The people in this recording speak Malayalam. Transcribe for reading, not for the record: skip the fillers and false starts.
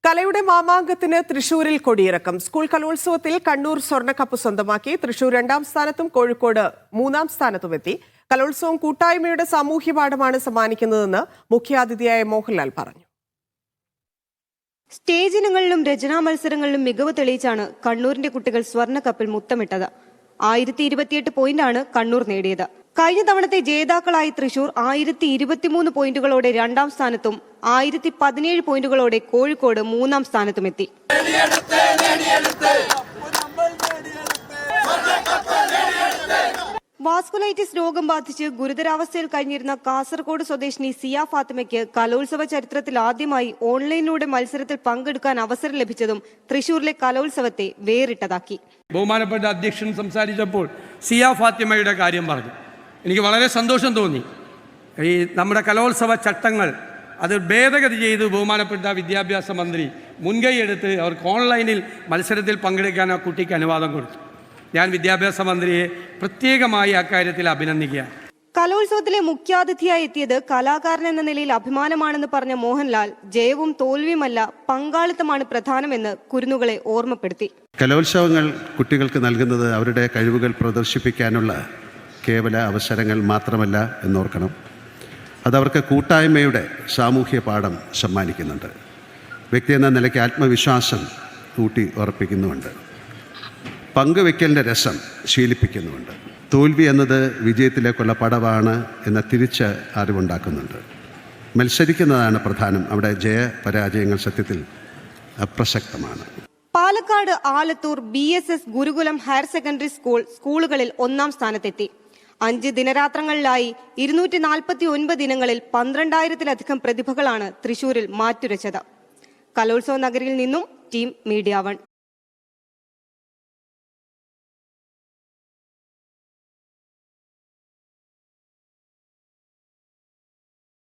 കലയുടെ മാമാങ്കത്തിന് തൃശൂരിൽ കൊടിയിറക്കം. സ്കൂൾ കലോത്സവത്തിൽ കണ്ണൂർ സ്വർണ്ണക്കപ്പ് സ്വന്തമാക്കി. തൃശൂർ 2ാം സ്ഥാനത്തും കോഴിക്കോട് 3ാം സ്ഥാനത്തുമെത്തി. കലോത്സവം കൂട്ടായ്മയുടെ സാമൂഹ്യ പാഠമാണ് സമ്മാനിക്കുന്നതെന്ന് മുഖ്യാതിഥിയായ മോഹൻലാൽ പറഞ്ഞു. സ്റ്റേജ് ഇനങ്ങളിലും രചനാ മത്സരങ്ങളിലും മികവ് തെളിയിച്ചാണ് കണ്ണൂരിന്റെ കുട്ടികൾ സ്വർണ്ണക്കപ്പിൽ മുത്തമിട്ടത്. 1028 പോയിന്റാണ് കണ്ണൂർ നേടിയത്. കഴിഞ്ഞ തവണത്തെ ജേതാക്കളായി തൃശൂർ 1023 പോയിന്റുകളോടെ 2ാം സ്ഥാനത്തും 1017 പോയിന്റുകളോടെ കോഴിക്കോട് 3ാം സ്ഥാനത്തുമെത്തി. വാസ്കുലൈറ്റിസ് രോഗം ബാധിച്ച് ഗുരുതരാവസ്ഥയിൽ കഴിഞ്ഞിരുന്ന കാസർഗോഡ് സ്വദേശിനി സിയ ഫാത്തിമയ്ക്ക് കലോത്സവ ചരിത്രത്തിൽ ആദ്യമായി ഓൺലൈനിലൂടെ മത്സരത്തിൽ പങ്കെടുക്കാൻ അവസരം ലഭിച്ചതും തൃശൂരിലെ കലോത്സവത്തെ വേറിട്ടതാക്കി. ബഹുമാനപ്പെട്ട അധ്യക്ഷൻ സംസാരിച്ചപ്പോൾ സിയ ഫാത്തിമയുടെ കാര്യം പറഞ്ഞു. എനിക്ക് വളരെ സന്തോഷം തോന്നി. ഈ നമ്മുടെ കലോത്സവ ചട്ടങ്ങൾ അത് ഭേദഗതി ചെയ്ത് ബഹുമാനപ്പെട്ട വിദ്യാഭ്യാസ മന്ത്രി മുൻകൈയെടുത്ത് അവർക്ക് ഓൺലൈനിൽ മത്സരത്തിൽ പങ്കെടുക്കാൻ ആ കുട്ടിക്ക് അനുവാദം കൊടുത്തു. ഞാൻ വിദ്യാഭ്യാസ മന്ത്രിയെ പ്രത്യേകമായി അക്കാര്യത്തിൽ അഭിനന്ദിക്കുകയാണ്. കലോത്സവത്തിലെ മുഖ്യാതിഥിയായി എത്തിയത് കലാകാരൻ എന്ന നിലയിൽ അഭിമാനമാണെന്ന് പറഞ്ഞ മോഹൻലാൽ ജയവും തോൽവിയുമല്ല പങ്കാളിത്തമാണ് പ്രധാനമെന്ന് കുരുന്നുകളെ ഓർമ്മപ്പെടുത്തി. കലോത്സവങ്ങൾ കുട്ടികൾക്ക് നൽകുന്നത് അവരുടെ കഴിവുകൾ പ്രദർശിപ്പിക്കാനുള്ള കേവല അവസരങ്ങൾ മാത്രമല്ല എന്നോർക്കണം. അതവർക്ക് കൂട്ടായ്മയുടെ സാമൂഹ്യ പാഠം സമ്മാനിക്കുന്നുണ്ട്. വ്യക്തി എന്ന നിലയ്ക്ക് ആത്മവിശ്വാസം ഊട്ടി ഉറപ്പിക്കുന്നുമുണ്ട്. പങ്കുവയ്ക്കലിൻ്റെ രസം ശീലിപ്പിക്കുന്നുമുണ്ട്. തോൽവി എന്നത് വിജയത്തിലേക്കുള്ള പടവാണ് എന്ന തിരിച്ച് അറിവുണ്ടാക്കുന്നുണ്ട്. മത്സരിക്കുന്നതാണ് പ്രധാനം. അവിടെ ജയപരാജയങ്ങൾ സത്യത്തിൽ അപ്രസക്തമാണ്. പാലക്കാട് ആലത്തൂർ BSS ഗുരുകുലം ഹയർ സെക്കൻഡറി സ്കൂളുകളിൽ 1ാം സ്ഥാനത്തെത്തി. 5 ദിനരാത്രങ്ങളിലായി 249 ഇനങ്ങളിൽ 12,000-ലധികം പ്രതിഭകളാണ് തൃശൂരിൽ മാറ്റുരച്ചത്. കലോത്സവ നഗരിയിൽ നിന്നും ടീം മീഡിയ 1.